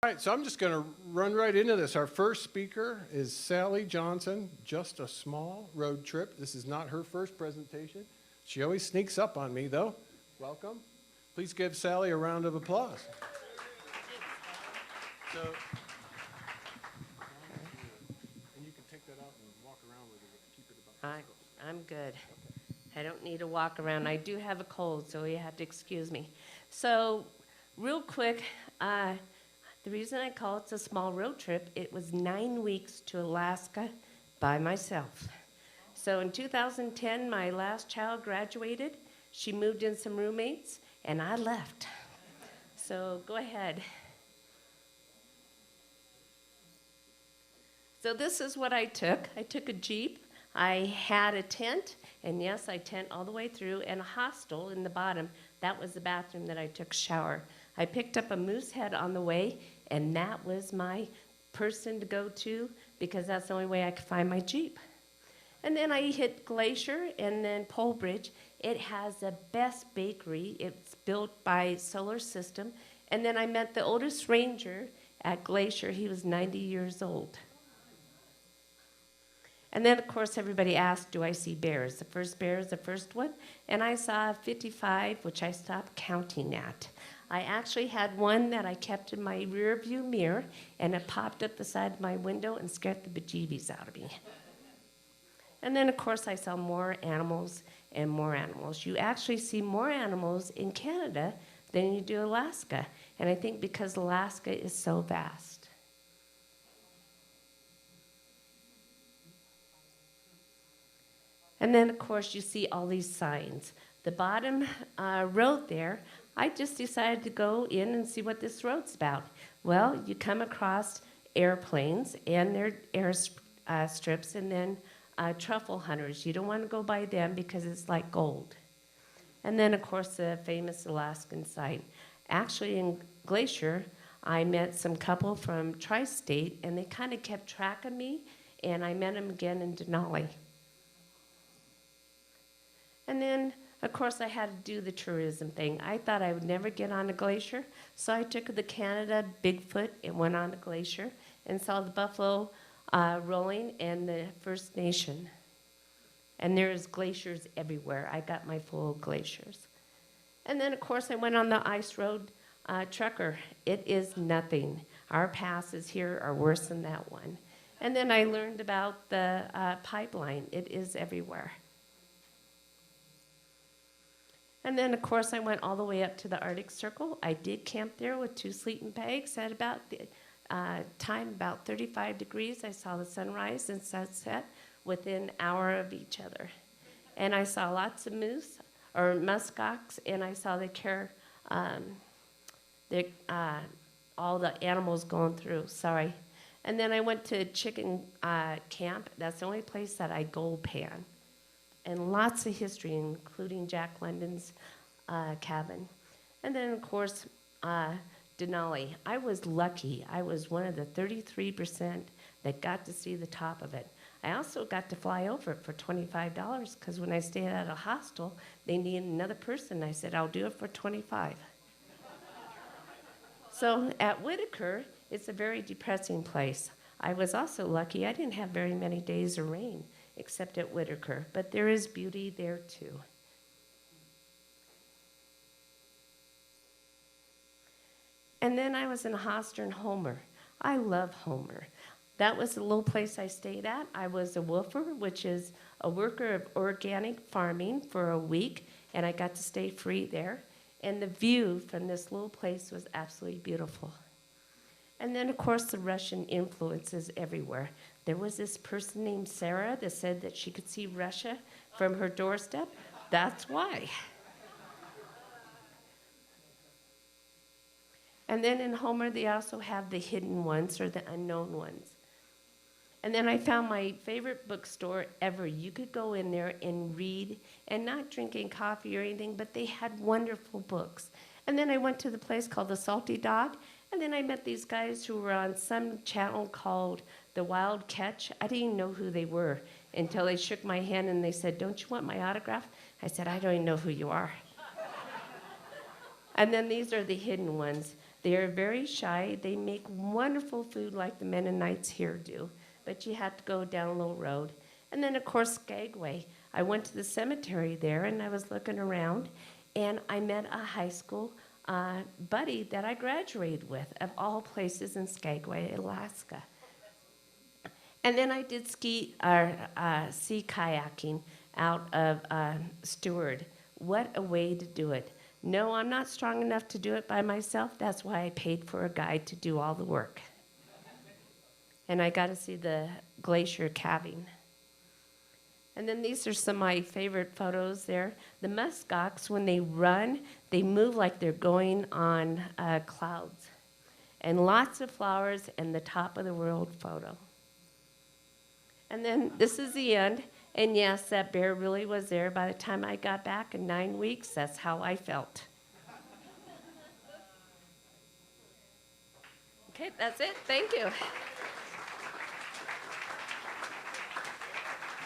All right, so I'm just going to run right into this. Our first speaker is Sally Johnson, Just a Small Road Trip. This is not her first presentation. She always sneaks up on me, though. Welcome. Please give Sally a round of applause. So, and you can take that out and walk around with it and keep it about this close. I'm good. I don't need to walk around. I do have a cold, so you have to excuse me. So, real quick, the reason I call it a small road trip, it was 9 weeks to Alaska by myself. So in 2010, my last child graduated. She moved in some roommates, and I left. So go ahead. So this is what I took. I took a Jeep. I had a tent, and yes, I tent all the way through, and a hostel in the bottom. That was the bathroom that I took a shower. I picked up a moose head on the way, and that was my person to go to because that's the only way I could find my Jeep. And then I hit Glacier and then Pole Bridge. It has the best bakery. It's built by Solar System. And then I met the oldest ranger at Glacier. He was 90 years old. And then, of course, everybody asked, do I see bears? The first bear is the first one. And I saw 55, which I stopped counting at. I actually had one that I kept in my rear view mirror, and it popped up the side of my window and scared the bejeebies out of me. And then, of course, I saw more animals and more animals. You actually see more animals in Canada than you do Alaska. And I think because Alaska is so vast. And then, of course, you see all these signs. The bottom road there, I just decided to go in and see what this road's about. Well, you come across airplanes and their strips, and then truffle hunters. You don't want to go by them because it's like gold. And then, of course, the famous Alaskan site. Actually, in Glacier, I met some couple from Tri-State, and they kind of kept track of me, and I met them again in Denali. And then, of course, I had to do the tourism thing. I thought I would never get on a glacier, so I took the Canada Bigfoot and went on a glacier and saw the buffalo rolling and the First Nation. And there's glaciers everywhere. I got my full glaciers. And then, of course, I went on the ice road trucker. It is nothing. Our passes here are worse than that one. And then I learned about the pipeline. It is everywhere. And then, of course, I went all the way up to the Arctic Circle. I did camp there with 2 sleeping bags at about the time about 35 degrees. I saw the sunrise and sunset within an hour of each other. And I saw lots of moose, or muskox, and I saw all the animals going through, sorry. And then I went to chicken camp. That's the only place that I gold pan. And lots of history, including Jack London's cabin. And then, of course, Denali. I was lucky. I was one of the 33% that got to see the top of it. I also got to fly over it for $25 because when I stayed at a hostel, they needed another person. I said, I'll do it for $25. So at Whitaker, it's a very depressing place. I was also lucky. I didn't have very many days of rain, except at Whitaker, but there is beauty there too. And then I was in Hoster and Homer. I love Homer. That was the little place I stayed at. I was a woofer, which is a worker of organic farming for a week, and I got to stay free there. And the view from this little place was absolutely beautiful. And then, of course, the Russian influences everywhere. There was this person named Sarah that said that she could see Russia from her doorstep. That's why. And then in Homer, they also have the hidden ones or the unknown ones. And then I found my favorite bookstore ever. You could go in there and read, and not drinking coffee or anything, but they had wonderful books. And then I went to the place called the Salty Dog, and then I met these guys who were on some channel called The Wild Catch. I didn't even know who they were until they shook my hand and they said, don't you want my autograph? I said, I don't even know who you are. And then these are the hidden ones. They are very shy. They make wonderful food like the Mennonites here do, but you have to go down a little road. And then, of course, Skagway. I went to the cemetery there, and I was looking around, and I met a high school buddy that I graduated with, of all places in Skagway, Alaska. And then I did sea kayaking out of Stewart. What a way to do it. No, I'm not strong enough to do it by myself. That's why I paid for a guide to do all the work. And I got to see the glacier calving. And then these are some of my favorite photos there. The muskox, when they run, they move like they're going on clouds. And lots of flowers and the top of the world photo. And then this is the end. And yes, that bear really was there. By the time I got back in 9 weeks, that's how I felt. Okay, that's it. Thank you.